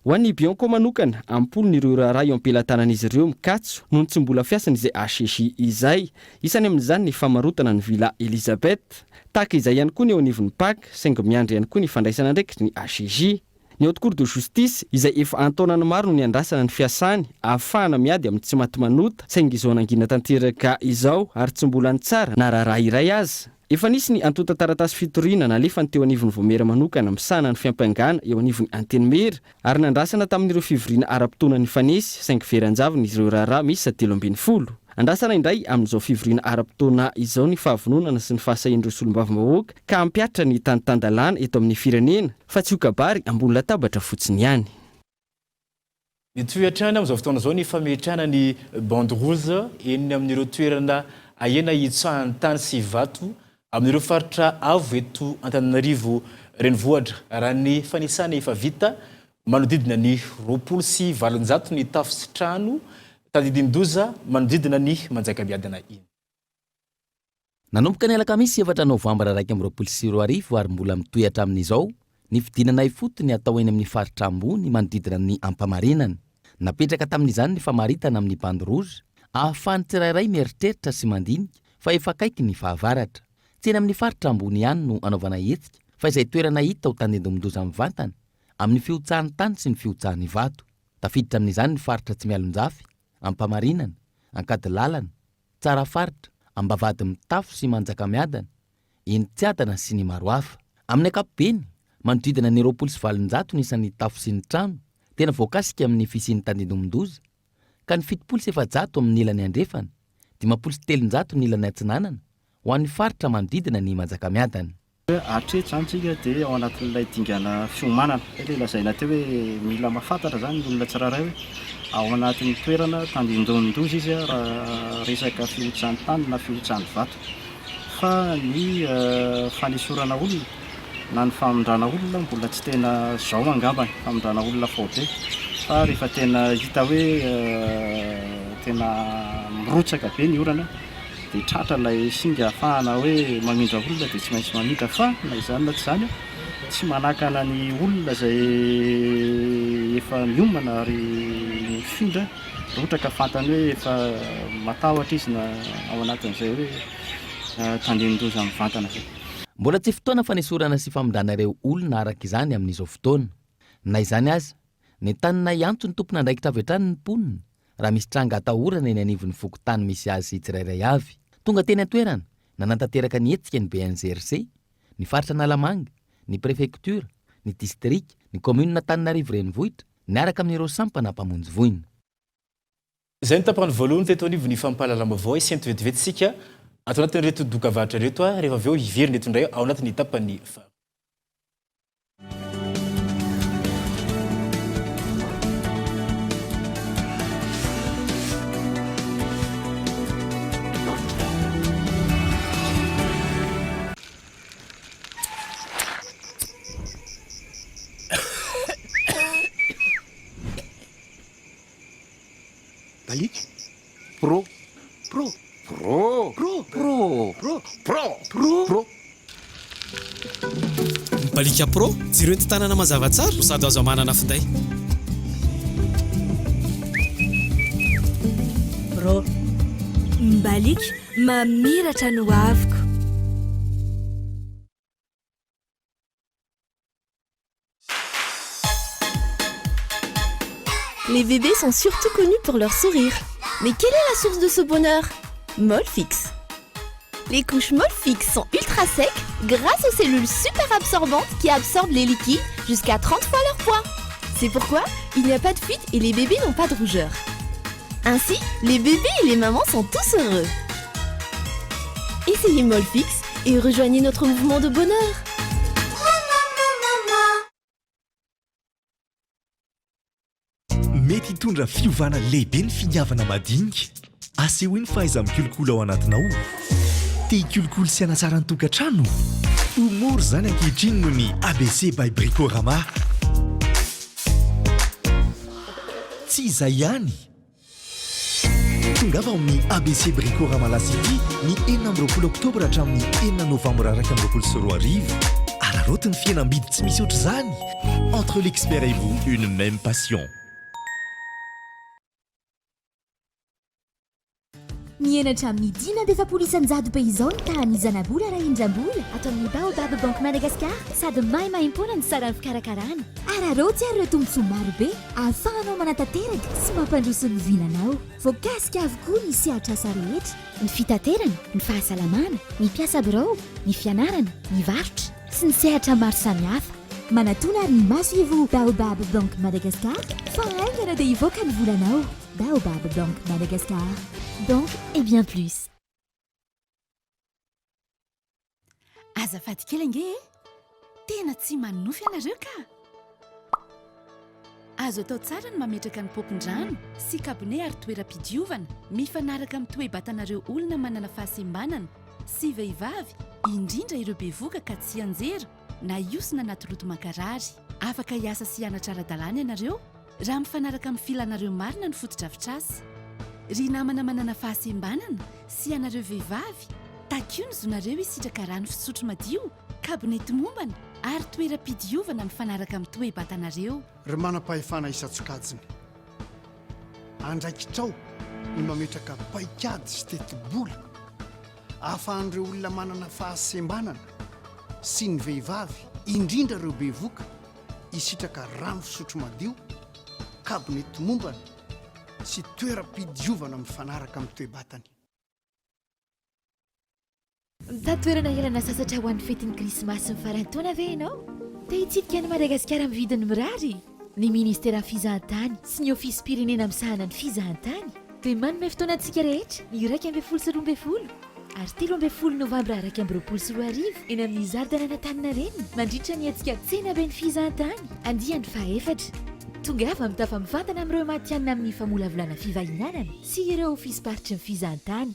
Ho an'ny Bianco manokana, ampolo n'ireo raharaha eo am-pelantanan'izy ireo mikatso noho ny tsy mbola fiasan'izay ACJ izay, isany amin'izany ny famarotana ny Villa Elisabeth. Tahaka izay ihany koa ny eo anivon'ny PAC, saingy miandry ihany koa ny fandraisana ndraikitry ny ACJ. Ny haute cour de justice izay efa antaonany maro no ny andrasana ny fiasany ahafahana miady amin'ny tsy maty manota saingy izao nangina tanteraka izao ary tsy mbola ny tsara na raharaha iray aza. Efa nisy ny antota taratasy fitoriana nalefa ny teo anivon'ny Voamera manokana misahana ny fiampangana eo anivon'ny Antenimera ary nandrasana tamin'ireo fivoriana ara-potoana ny fanesy saingy veranjaviny ireo raharaha misy 70. Andrasana indray amin'izao fivoriana ara-potoana izao ny fahavononana sy ny fahasahian'ireo solombavambahoaka ka ampiatra ny tanitandalana eto amin'ny firenena fa tsy ho kabary ambony latabatra fotsiny ihany. Ny toetrany amin'izao fotoana izao ny fametrahana ny bande rouge eny amin'ireo toerana ahena hitsahan'ny tany sy vato amin'ireo faritra avo eto Antananarivo renivohitra. Raha ny fanisana efa vita manodidina ny 27 ny tafo sy trano tadidin-doza manodidina ny manjakamiadana iny. Nanomboka ny alakamisy 7 novambra 2024 ary mbola mitohatra amin'izao ny fidinana fotony atao eny amin'ny faritra ambony manodidina ny ampamarinana. Napetraka tamin'izany ny famaritana amin'ny bande rouge ahafahan'ny tsirairay mieritreritra sy mandinika fa efa akaiky ny fahavaratra. Tsy eny amin'ny faritra ambony ihany no anaovana hetsika fa izay toerana hita ho tandendomindoza amin'ny vantana amin'ny fiotsahan'ny tany sy ny fiotsahan'ny vato. Tafiditra amin'izany ny faritra tsy mialonjafy, ampamarinana, ankady lalana, tsara faritra, ambavady mitafo sy manjakamiadana, eny tsiadana sy ny maro hafa. Amin'ny ankapobeny, manodidina ny 20 ny isan'ny tafo sy ny trano, tena voakasika amin'ny fisian'ny tandendomindoza, ka ny 700 amin'ny ilany andrefana, 503 ny ilany atsinanana, ho an'ny faritra manodidina ny manjakamiadana. Hatreto zany tsika dia ao anatin'ilay dingana fiomanana. Ilay lazaina teo hoe mila mahafantatra zany olona tsirairay hoe ao anatin'ny toerana tandindondoza izy raha resaka fiotsahan'ny tany na fiotsahan'ny vato. Fa ny fanesorana olona na ny famondrana olona mbola tsy tena zao angambany, famondrana olona fobe. Fa rehefa tena hita hoe tena mirotsaka be ny orana dia tratra ilay singa ahafahana hoe mamindra olona dia tsy maintsy mamindra fa na izany na tsy izany tsy manakana ny olona izay efa miomana ary mifindra rotra ka fantany hoe efa matahotra izy na ao anatin'izay hoe tandendondoza amin'ny vantana zay. Mbola tsy fotoana fanesorana sy famondrana ireo olona araka izany amin'izao fotoana. Na izany aza, ny tanina iantso ny tompona andraikitra avy hatrany ny mponina raha misy tranga atahorana eny anivon'ny fokotany misy azy tsirairay avy. Tonga teny an-toerana na nantanteraka ny hetsika ny BNGRC, ny faritra Nalamanga, ny préfecture, ny district, ny commune Antananarivo renivohitra, niaraka amin'ireo sampana mpamonjy voina. Izay ny tapany voalohany teto anivon'ny fampahalalam-baovao isy vetivetsika ato anatin'ireto dokavatra reto rehefa avy eo hiverina eto indray ao anatin'ny tapany Balik pro pro pro pro pro pro pro pro pro Balika pro jiro entanana mazava tsara sady azo manana finday pro Balik mamiratra no avoko. Les bébés sont surtout connus pour leur sourire. Mais quelle est la source de ce bonheur? Molfix. Les couches Molfix sont ultra secs grâce aux cellules super absorbantes qui absorbent les liquides jusqu'à 30 fois leur poids. C'est pourquoi il n'y a pas de fuite et les bébés n'ont pas de rougeur. Ainsi, les bébés et les mamans sont tous heureux. Essayez Molfix et rejoignez notre mouvement de bonheur. Mety hitondra fiovana lehibe ny finiavana madinika. Asehoeny fahaiza mikolokolo ao anatinao. Te hikolokolo sy hanatsara ny tokantrano. Humoro zany ankehitriny noho ny ABC by Bricorama. Tsy izay ihany. Tonga va amin'ny ABC Bricorama Lasity ny 9 oktobra hatramin'ny 9 novambra 2024. Araroty ny fihenam-bidy tsy misy ohatr' izany. Entre l'expert et vous, une même passion. Mianatra amin'ny 10 isanjado be izao ny tahan'ny zanabola raha indram-bola ato amin'ny Baobab Bank Madagascar sady maimaimpona ny saran'ny fikarakarana. Araroty ary ireo tombotsoa maro be ahafahanao manatanteraka sy mampandroso ny vinanao. Voakasika avokoa ny sehatra asa rehetra, ny fitaterana, ny fahasalamana, ny mpiasa birao, ny fianarana, ny varotra sy ny sehatra maro samihafa. Manatona ary ny maso-ivo Baobab Bank Madagascar fa aingana dia hivoaka ny volanao. Baobab Bank Madagascar. Banque et bien plus. Azafady kely ange tena tsy manofy ianareo ka. Azo atao tsara ny mametraka ny popon-drano sy kabone ary toeram-pidiovana mifanaraka amin'ny toe-batanareo olona manana fahasembanana sy vehivavy, indrindra ireo bevoka ka tsy anjera na iosina anaty loto mankarary. Afaka hiasa sy hianatra ara-dalàna ianareo raha mifanaraka amin'ny filanareo marina ny fotodrafitr'asa. Ry namana manana fahasembanana sy ianareo vehivavy, takio ny zonareo hisitraka rano fisotro madio, kabinety mombana ary toeram-pidiovana mifanaraka amin'ny toe-batanareo. Ry manam-pahefana isan-tsokajiny, andraikitrao ny mametraka paikady sy teti-bola ahafahan'ireo olona manana fahasembanana sy ny vehivavy, indrindra ireo bevoka, hisitraka rano fisotro madio, kabinety mombana sy toeram-pidiovana mifanaraka amin'ny toe-batany. Mitatoerana helana sasatra ho an'ny fetin'ny krismasy ny farantaona ve ianao? Te hitsidika ny Madagasikara amin'ny vidiny mirary. Ny ministera fizahantany sy ny ofisy pirenena misahana ny fizahantany dia manome fotoanantsika rehetra ny 12 sy 12 ary 13 novambra 2024 eny amin'ny zardana n'Antaninarenina mandritra ny hetsika tsena be ny fizahantany andiany faha-efatra. Tongava mitafa mivantana amin'ireo matianina amin'ny famolavolana fivahinanana sy ireo ofisy paritry ny fizahantany.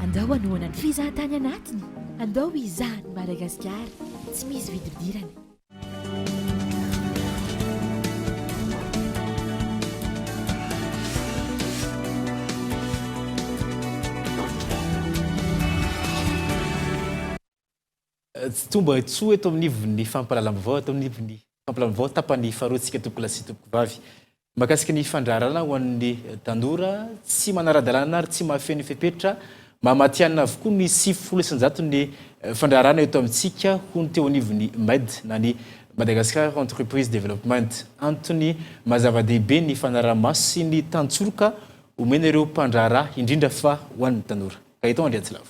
Andao anoana ny fizahantany anatiny, andao izahany Madagasikara, tsy misy vidividirana. Tomba tsoa eto amin'ny ivon'ny fampalalam-bavao eto amin'ny ivon'ny fampalalam-bavao tapany faharoantsika tompoko lasy tompoko vavy. Makasika ny fandrarana ho an'ny tanora tsy manara-dalàna ary tsy mahafeno fepetra mamatianina avokoa ny 700 ny fandrarana eto amintsika ho ny teo anivon'ny MED na ny Madagascar Entreprise Development. Antony mazava-dehibe ny fanaramaso sy ny tantsoroka omena ireo mpandrara indrindra fa ho an'ny tanora. Ka eto Andriatsilavo.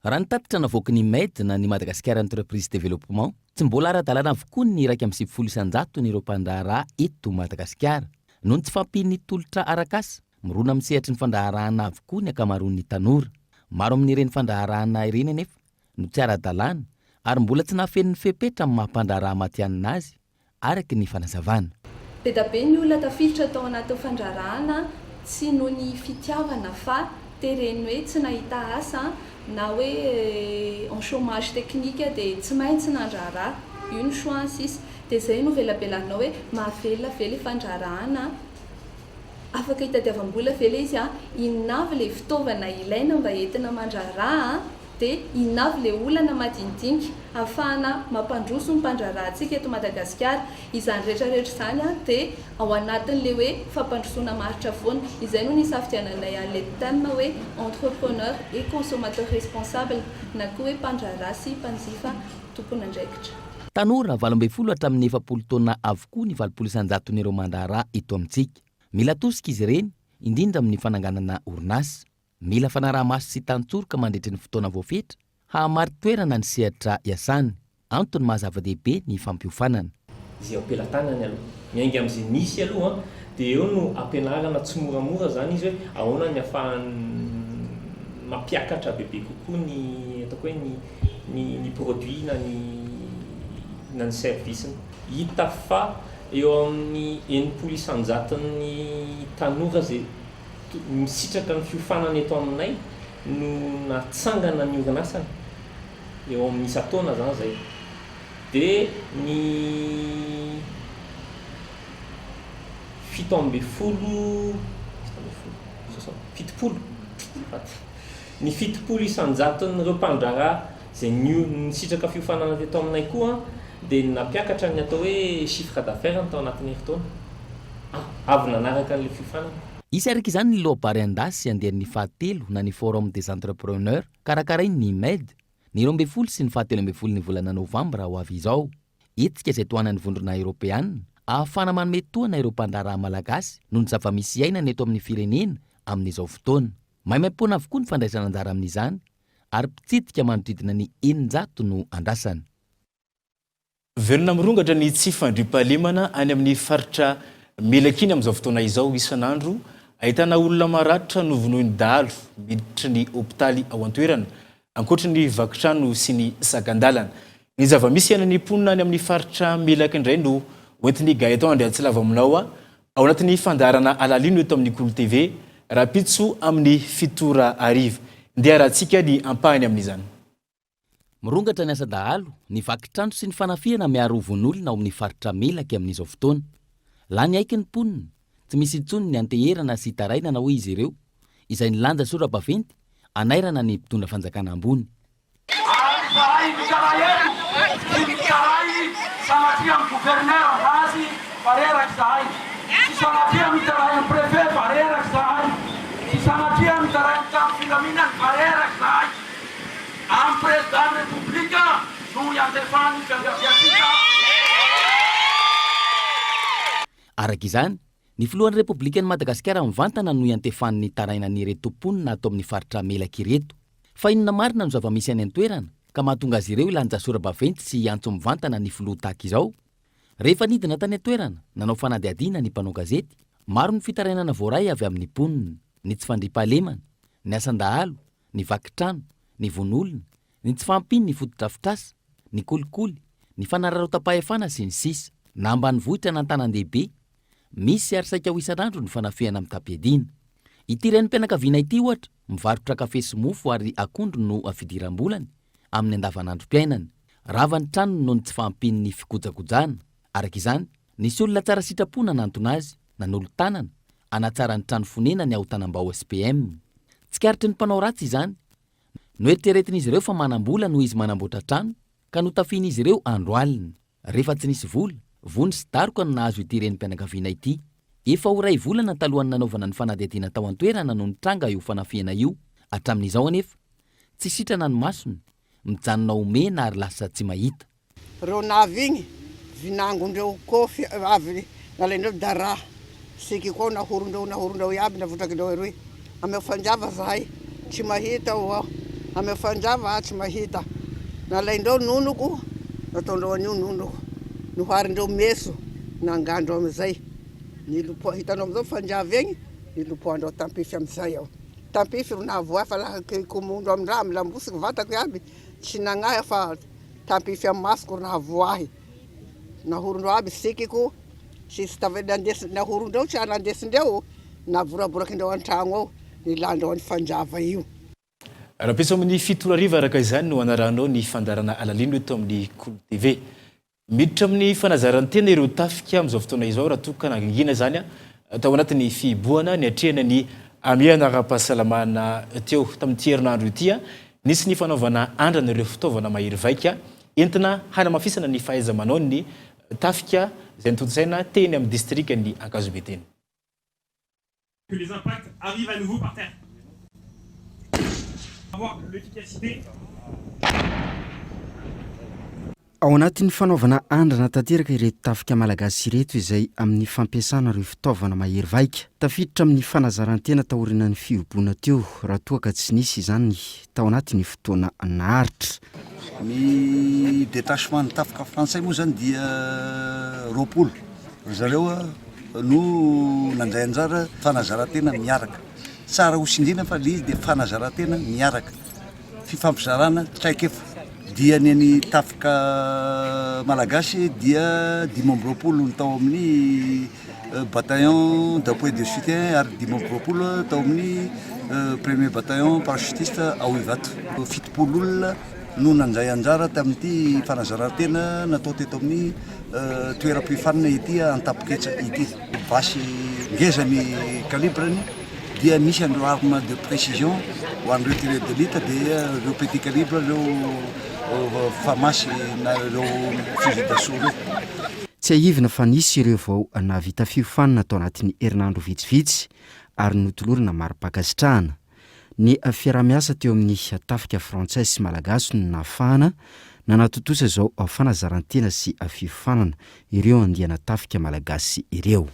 Raha nitatitra navoaka ny MED na ny Madagascar Entreprise Development, tsy mbola ara-dalàna avokoa ny 170 n'ireo mpandraharaha eto Madagasikara. Noho ny tsy fampian'ny tolotra arak'asa, mirona amin'ny sehatry ny fandraharahana avokoa ny akamaroan'ny tanora. Maro amin'ireny fandraharahana ireny anefa no tsy ara-dalàna ary mbola tsy nahafen'ny fepetra amin'ny mahampandraharaha matianina azy araky ny fanazavana. Be da be ny olona tafiditra tao anatin'ny fandraharahana tsy noho ny fitiavana fa tereny hoe tsy nahita asa na hoe en chômage technique dia tsy maintsy nandraharaha, io ny choix sisa. Dia zay no velabelanao hoe mahavelona ve le fandraharahana, afaka hitadiavam-bola ve le izy, inona avy le fitaovana ilaina mba entina mandraharaha, dia inona avy le olana madinidinika ahafahana mampandroso ny mpandraharahantsika eto Madagasikara. Izany rehetrarehetra izany dia ao anatin'le hoe fampandrosoana maritra foana. Izay no nisafidiananay an'ilay terme hoe entrepreneur et consommateur responsable na koa hoe mpandraharaha sy mpanjifa tompon'andraikitra. Tanora 12 hatramin'ny 70 taona avokoa ny 700 n'ireo mandraharaha eto amintsika. Mila tosika izy ireny, indrindra amin'ny fananganana orinasa. Mila fanaraha-maso sy tantsoroka mandritra ny fotoana voafetra, hahamary toerana ny sehatra iasany. Antony mahazava-dehibe ny fampiofanana. Izay ampelantanany aloha, miainga amin'izay nisy aloha, dia eo no ampianarana tsy moramora zany izy hoe ahoana ny ahafahany mampiakatra bebe kokoa ny ataoko hoe ny produit na ny service. Hita fa eo amin'ny 9 isanjaton'ny tanora zay misitraka ny fiofanana eto aminay no natsangana ny orinasany eo amin'ny isa-taona zany zay. Dia ny 70 ny 70 isanjaton'ireo mpandraharaha zay nisitraka fiofanana teto aminay koa dia nampiakatra ny atao hoe chiffre d'affaires ny tao anatin'ny herintaona avy nanaraka an'ilay fiofanana. Isy araka izany ny lohabary andasy andehan'ny fahatelo na ny forum des entrepreneurs karakarainy ny MED ny 12 sy ny 17 ny volana novambra ho avy izao. Etika izay tohanan'ny vondrona Europeanina ahafana manome toana ireo mpandraharaha malagasy noho ny zava-misy ainana eto amin'ny firenena amin'izao fotoana. Maimaimpona avokoa ny fandraisana anjara amin'izany ary mpitsidika manodidina ny 900 no andrasana. Verina mirongatra ny tsy fandriam-pahalemana any amin'ny faritra Melakiny amin'izao fotoana izao isan'andro. Ahitana olona maratra novonoiny dahalo miditra ny hopitaly ao an-toerana ankoatra ny vakitrano sy ny sakandalana. Ny zava-misy any mponina any amin'ny faritra Melaka indray no hoentin'ny Gaëtan Andriatsilava aminao ao anatin'ny fandarana alalino eto amin'ny Kolo TV rapitso amin'ny fitora ariva. Ndeha rahantsika ny ampahany amin'izany. Mirongatra ny asa dahalo, ny vakitrano sy ny fanafihana miaro von'olona ao amin'ny faritra Melaka amin'izao fotoana. Lany aiky ny mponina, tsy misy intsony ny anteherana sy taraina na hoe izy ireo izay nilanja sora-baventy anairana ny mpitondra fanjakana ambony. Araka izany, ny filohan'ny Repoblikan'i Madagasikara mivantana no iantefan'ny tarainan'ny reto mponina atao amin'ny faritra Melaka ireto. Fa inona marina no zava-misy any an-toerana ka mahatonga azy ireo ilanja sora-baventy sy antso mivantana ny filoha tahaka izao. Rehefa nidina tany an-toerana, nanao fanadihadiana ny mpanao gazety, maro ny fitarainana voaray avy amin'ny mponina, ny tsy fandriam-pahalemana, ny asan-dahalo, ny vakitrano, ny von'olona, ny tsy fampiny ny fotodrafitrasa, ny kolikoly, ny fanararotam-pahefana sy ny sisa. Na ambany vohitra na an-tanan-dehibe, misy ary saika ho isan'andro ny fanafihana amin'ny tapiadina. Ity renim-pianakaviana ity ohatra, mivarotra kafe sy mofo ary akondro no afidiram-bolany amin'ny andavanandrom-piainany. Ravany trano no ny tsy fampiny ny fikojakojana. Araka izany, nisy olona tsara sitrapona nantona azy, nanolo-tanana, anatsara ny trano fonena ny aotanam-bao SPM. Tsikaritry ny mpanao ratsy izany. Noeritreretin'izy ireo fa manam-bola noho izy manamboatra trano, ka notafian'izy ireo andro alina. Rehefa tsy nisy vola, vony sy daroka no nahazo ity renim-pianakaviana ity. Efa ho ray volana talohany nanaovana ny fanadihadiana tao an-toerana no nitranga io fanafihana io. Hatramin'izao anefa, tsy sitrana ny masony, mijanona omena ary lasa tsy mahita. Reo navy igny, vinangondreo kofy avy nalaindreo dara. Siky koa nahorondreo iaby navotrakindreo eroy. Ame fanjava zahay, tsy mahita ao. Ame fanjava tsy mahita. Nalaindreo nonoko, nataondreo an'io nonoko. Noharindreo meso, nangandreo amizay. Nilopo hitanao amizao fanjava egny, nilopoandreo tampify amizay ao. Tampify navoa fa laha komondro amindraha milambosiky vatako iaby, tsy nagnahy fa tampify amin'ny masoko navoahy. Nahorondreo aby sikiko, sisy tavela nahorondreo tsy anandesindreo, navoraborakindreo an-tragno ao, nilandreo any fanjava io. Rahampitso amin'ny fitora ariva araka izany no anaranao ny fandarana alalino eto amin'ny Kolo TV. Miditra amin'ny fanazarantena ireo tafika amin'izao fotoana izao raha toka nangingina zany tao anatin'ny fiboana ny atrehana ny amiana ara-pahasalamana teo tamin'ity herinandro ity nisy ny fanaovana andrana ireo fitaovana mahery vaika entina hanamafisana ny fahaiza-manao ny tafika izay nitotsaina teny amin'ny distriktan'ny Ankazobeteny. Que les impacts arrivent à nouveau par terre. Avoir l'efficacité. Ao anatin'ny fanaovana andrana tanteraka ireto tafika malagasy ireto izay amin'ny fampiasana ireo fitaovana mahery vaika. Tafiditra amin'ny fanazarantena taorinan'ny fiobona teo raha toa ka tsy nisy izany tao anatin'ny fotoana naritra. Ny détachement ny tafika français moa zany dia roapolo. Zareo no nandray anjara fanazarantena miaraka. tsara hosindrina fa le izy dia fanazarantena miaraka fifampizarana traika efa dia ny tafika malagasy dia 5 ny tao amin'ny bataillon d'appoint de soutien ary 5 tao amin'ny premier bataillon parachutiste ao Ivato 7 olona no nanjay anjara tamin'ity fanazarantena natao teto amin'ny toeram-pifanina ity Antapoketsa ity basy ngezany calibreny dia misy an'ireo arme de précision ho an'ireo tireur d'élite dia ireo petit calibre ireo famasy na ireo fusil d'assaut reo. Tsy ahivina fa nisy ireo vao navita fiofanina tao anatin'ny herinandro vitsivitsy ary notolorana mari-pakasitrahana. Ny fiaramiasa teo amin'ny tafika frantsay sy malagasy no nafahana nanatotosa izao fanazarantena sy fiofanana ireo andiana tafika malagasy ireo.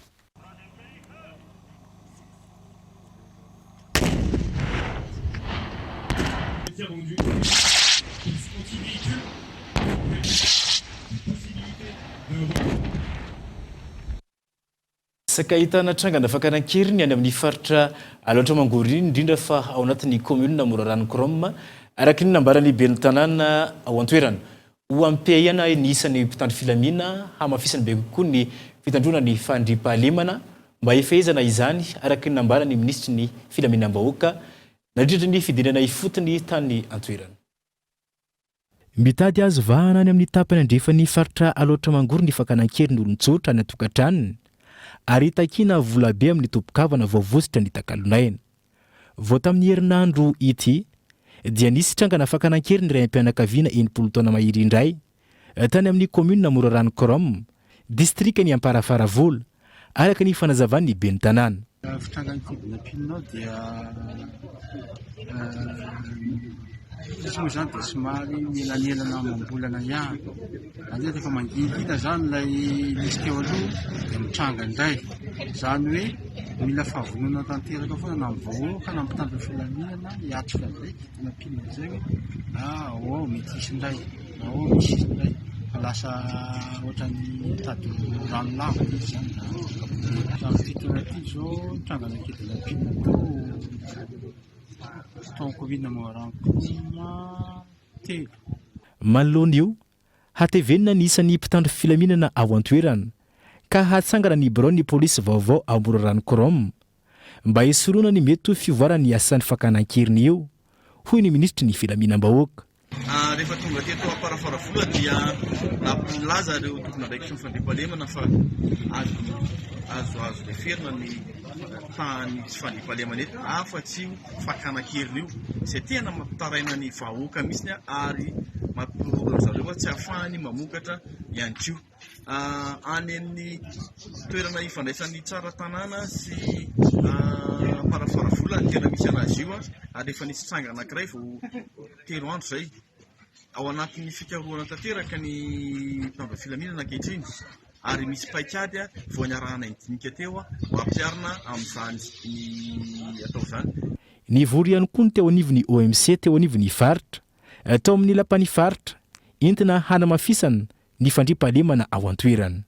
Saka hitana trangana Fakanan-Keriny any amin'ny faritra Alaotra Mangoriny indrindra fa ao anatin'ny commune Morarano Krom araka ny nambarany ben'ny tanàna ao an-toerana ho ampihana ny isan'ny mpitandro filaminana hamafisany be kokoa ny fitandronany fandriampahalemana mba efehezana izany araka ny nambarany ministry ny filaminam-bahoaka nadritra ny fidinana ifotony tany an-toerana. Mitady azo vahana any amin'ny tapany andrefan'ny faritra Alaotra Mangoriny Fakanan-Keriny olon-tsotra any atokantranony ary takina volabe amin'ny tompokavana vaovositra ny takalonaina. Vao tamin'ny herinandro ity dia nisy trangana Fakanan-Keriny ray am-pianakaviana 80 taona mahery indray tany amin'ny commune Morarano Krom district ny Amparafaravola araka ny fanazavan'ny ben'ny tanàna. Fitrangana dia Izy zany dia somary melanelana mambolana ihany. Andeha rehefa mangilina zany ilay misy teo aloha dia mitranga indray. Zany hoe mila fahavonona tanteraka foana na mivahoaka na mpitandro filaminana hiatrika ndraiky nampilina izay hoe mety hisy indray na misy izy indray fa lasa ohatran'ny mitady rano lava izy zany. Tamin'ity taona ity izao trangana kely nampilina manoloana io hatevenina ny isan'ny mpitandro filaminana ao an-toerana ka hatsangana ny bureau ny polisy vaovao ao Morarano Krom mba hisoroana ny mety fivoarany asan'ny Fakanan-Keriny io hoy ny ministry ny filaminam-bahoaka. Rehefa tonga teto Amparafaravola dia nampalaza ireo tompon'andraikitra ny fandriampahalemana fa azo referina ny tany tsy fandriampahalemana eto afa-tsy Fakanan-Keriny io izay tena mampitaraina ny vahoaka mihitsy ary mampiroro zareo tsy ahafahany mamokatra ihany koa. Any amin'ny toerana ifandraisan'ny tsara tanàna sy Amparafaravola ny tena misy anazy io ary rehefa nisy tranga anankiray vao 3 andro izay ao anatin'ny fikarohana tanteraka ny mpitandro filaminana ankehitriny ary misy paikady vao niarahana indinika teo ho ampiarina amin'izany ny atao izany. Nivory ihany koa ny teo anivon'ny OMC teo anivon'ny faritra tao amin'ny lapan'ny faritra entina hanamafisana ny fandriampahalemana ao an-toerana.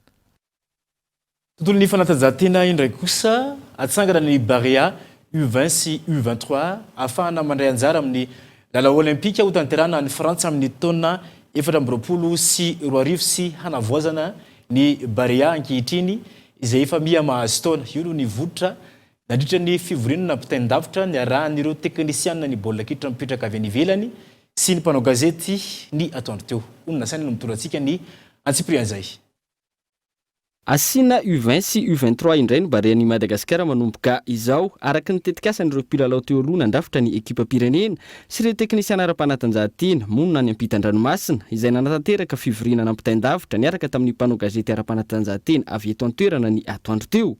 Tontolo ny fanatanjahantena indray kosa atsangana ny Barea U20 sy U23 afahana mandray anjara amin'ny lalao olimpika ho tanterahana any Frantsa amin'ny taona 2020 sy 2024 sy hanavoazana ny Barea ankehitriny izay efa miha mahazo taona. Io no nivotra nadritra ny fivorinana mpitaindavitra ny arahan'ireo teknisianina ny baolina kitra mipetraka avy any ivelany sy ny mpanao gazety ny atoandro teo. Onona saina no mitorantsika ny Antsiprianzay. Asina U20 sy U23 indray no Barea ny Madagasikara manomboka izao araka ny tetikasan'ireo mpilalao teo aloha nandafitra ny ekipa pirenena sy ireo teknisiana ara-panatanjahantena monina ny ampitan-dranomasina izay nanatanteraka fivorinana mpitaindavitra niaraka tamin'ny mpanao gazety ara-panatanjahantena avy eto an-toerana ny atoandro teo.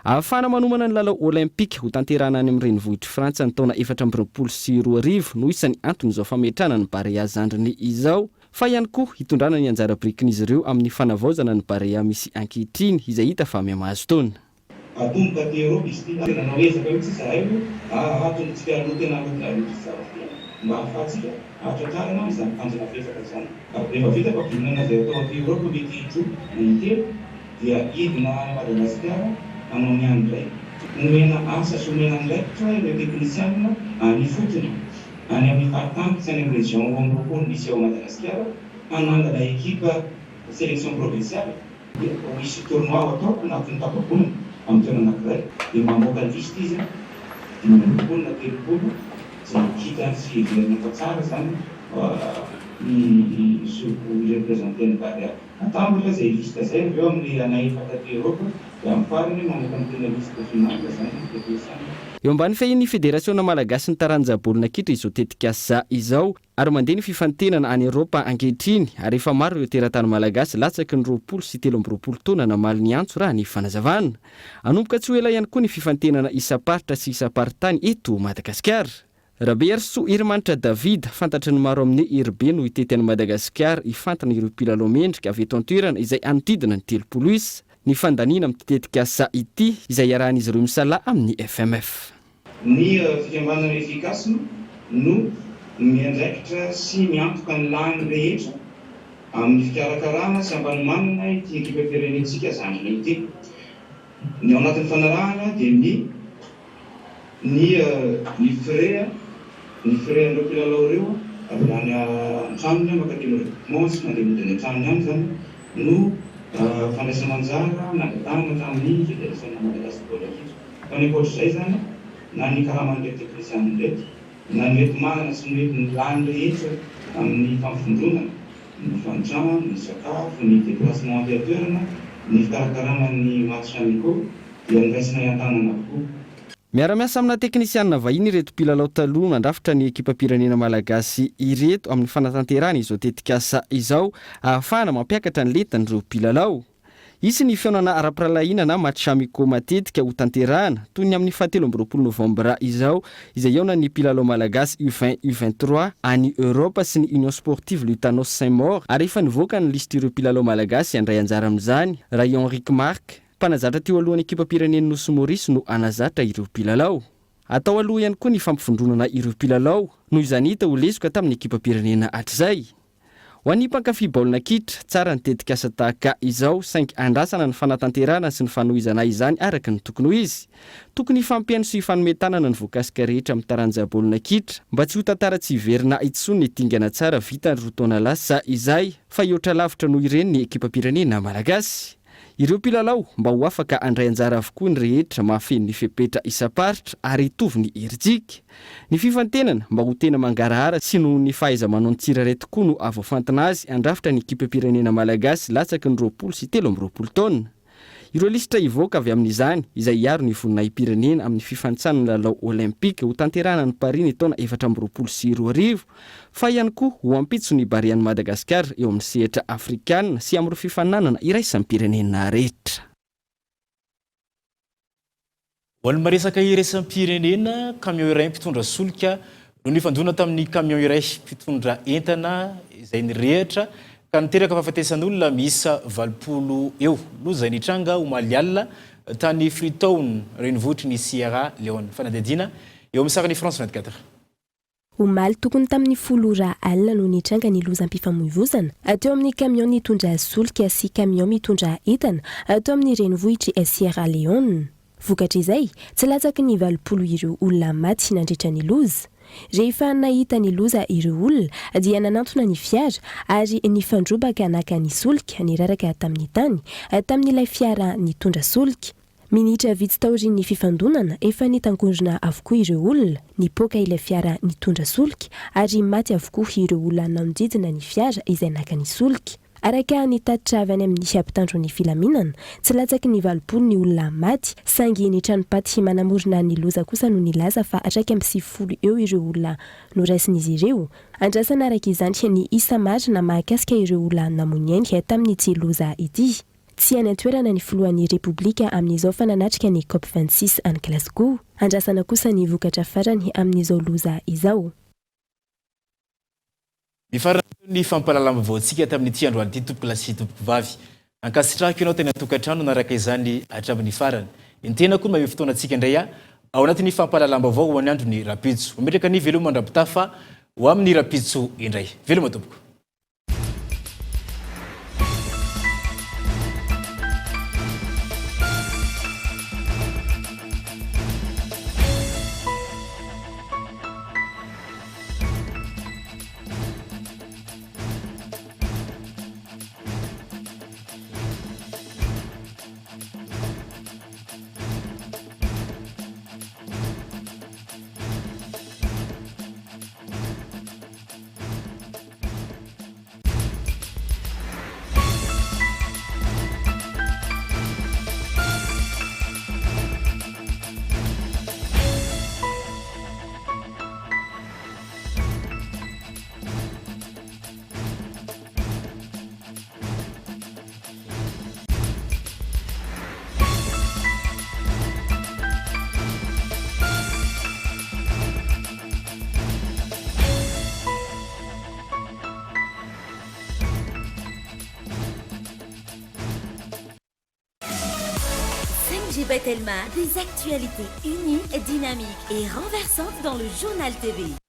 Ahafahana manomana ny lalao olimpika ho tanterahana any amin'ny renivohitry Frantsa ny taona 2020 sy 2024 no isan'ny antony izao fametrahana ny Barea zandriny izao. Fa ihany koa hitondrana ny anjara birikin'izy ireo amin'ny fanavaozana ny Barea misy ankehitriny izay hita fa miamahazo taona. Atomboka ty Europe izy ty nanao ezaka io tsy zahay atony tsy fiarano tena mba ahafahantsika atratrarana amin'izany tanjona fesaka izany. Rehefa vita mpampirinana izay atao aty Europe mety 7 na 8 dia idina Madagasikara hanao ny andray. nomena asa sy omena andraikitra ireo teknisianina ny fotony any amin'ny fahatanty sy any amin'ny région ambropolo misy ao Madagasikara hanangana ekipa sélection provinciale dia misy tournoi atao anatin'ny tapabolana amin'ny toerana anankiray dia mamoaka ny liste izy dimy ambropolo na telopolo izay kitany sy heverina fa tsara zany ny soko représenté ny barea atambotra zay liste zay aveo amin'ny anay efatra Europe dia amin'ny farany mamoaka ny tena liste finale zany teknisianina. Eo ambany fahiny Fédération Malagasy ny taranjabolina kitra izao tetikasa izao ary mandeha ny fifantenana any Europa ankehitriny ary efa maro ireo teratany malagasy latsaky ny 20 sy 13 taona namaly ny antso raha ny fanazavana. Anomboka tsy ho ela ihany koa ny fifantenana isaparitra sy isaparitany eto Madagasikara. Rabe Arso Irmanitra David fantatry ny maro amin'ny Irbe no itety any Madagasikara ifantana ireo mpilalao mendrika avy eto an-toerana izay anodidina ny 30 isa. Ny fandanina amin'ny tetikasa ity izay iarahan'izy ireo misala amin'ny FMF. Ny fikambanana efikasy no miandraikitra sy miantoka ny lany rehetra amin'ny fikarakarana sy ambanomanana ity ekipa firenentsika zandrina ity. Ny ao anatin'ny fanarahana dia ny frais an'ireo mpilalao ireo avy any an-tranony makatelo monsy mandeha modiny an-tranony any zany no fandraisana anjara nangatahana tamin'ny Fédération Malagasy baolina kitra. Fa ny ankoatr'izay zany na ny karaman'ireo teknisianina ndraiky na ny mety manana sy ny mety ny lany rehetra amin'ny fampifondronana ny fantrano, ny sakafo, ny déplacement antoerana, ny fikarakarana ny match amicaux dia niraisina iantanana avokoa. Miara-miasa amina teknisianina vahiny ireto mpilalao taloha mandrafitra ny ekipa-pirenena malagasy ireto amin'ny fanatanterahana izao tetikasa izao ahafahana mampiakatra ny letan'ireo mpilalao. Isy ny fiaonana ara-piralahiana na match amicaux matetika ho tanterahana toy ny amin'ny 17 Novambra izao izay aona ny mpilalao malagasy U20 U23 any Europa sy ny Union Sportive Lutanos Saint-Maur ary efa nivoaka ny listy ireo mpilalao malagasy andray anjara amin'izany raha Henrique Marc mpanazatra teo alohan'ny ekipa-pireneny Nosy Maurice no anazatra ireo mpilalao. Atao aloha ihany koa ny fampifondronana ireo mpilalao noho izany hita ho lesoka tamin'ny ekipa-pirenena hatrizay. Ho an'ny mpankafy baolina kitra, tsara ny tetikasa tahaka izao saingy andrasana ny fanatanterahana sy ny fanohizana izany araka ny tokony ho izy. Tokony ifampiaino sy ifanometanana ny voakasika rehetra amin'ny taranja baolina kitra mba tsy ho tantara tsy hiverina intsony ny dingana tsara vita ny roa taona lasa izay fa hihoatra lavitra noho ireny ny ekipa-pirenena malagasy. Ireo mpilalao mba ho afaka andray anjara avokoa ny rehetra mahafeno ny fepetra isaparitra ary hitovy ny herijika. Ny fifantenana mba ho tena mangarahara sy noho ny fahaiza-manao ny tsirairay tokoa no avoafantana azy andrafitra ny ekipa-pirenena malagasy latsaky ny 20 sy 13 taona. Ireo lisitra hivoaka avy amin'izany izay hiaro ny voninahim-pirenena amin'ny fifantsanana lalao olimpika ho tanterahana ny Paris ny taona 2020 sy 2020 fa ihany koa ho ampitso ny barian'i Madagasikara eo amin'ny sehatra afrikanina sy amin'ny fifananana iraisan'ny pirenena rehetra. Ho an'ny maresaka iraisan'ny-pirenena, camion iray mpitondra solika no nifandona tamin'ny camion iray mpitondra entana izay nirehatra ka niteraka fahafatesan'olona miisa 20 eo no izay nitranga omaly alina tany Freetown renivohitry ny Sierra Leone. Fanadidina eo amin'ny sarany France 24. Omaly tokony tamin'ny 10 alina no nitranga ny lozam-pifamoivoizana ateo amin'ny camion nitondra solika sy camion mitondra entana atao amin'ny renivohitry Sierra Leone. Vokatra izay tsy latsaky ny 20 ireo olona maty nandritra ny loza. Rehefa nahita ny loza ireo olona dia nanantona ny fiara ary nifandrobaka naka ny solika niraraka tamin'ny tany tamin'ilay fiara nitondra solika. Minitra vitsy taorin'ny fifandonana efa nitangorona avokoa ireo olona nipoaka ilay fiara nitondra solika ary maty avokoa ireo olona nanodidina ny fiara izay naka ny solika. Araka nitatitra avy any amin'ny ampitandron'ny filaminana, tsy latsaky ny 20 ny olona maty, saingy ny tranopaty manamorona ny loza kosa no nilaza fa atraika amin'ny 90 eo ireo olona noraisin'izy ireo. Andrasana araka izany ny isa marina mahakasika ireo olona namonainy tamin'ity loza ity. Tsy any an-toerana ny filohan'ny Repoblika amin'izao fananatrika ny COP26 any Glasgow. Andrasana kosa ny vokatra farany amin'izao loza izao. Ny fampalalam-baovao-tsika tamin'ity androany ity tompoko lasy tompoko vavy. Ankasitrahako ianao tena tokantrano naraka izany hatramin'ny farany. Ny tena koa mahave fotoanantsika indray ao anatin'ny fampalalam-baovao ho any andro ny rapitso. Mametraka ny veloma mandrapitafa ho amin'ny rapitso indray. Veloma tompoko. TG Batelma, des actualités uniques, dynamiques et renversantes dans le journal TV.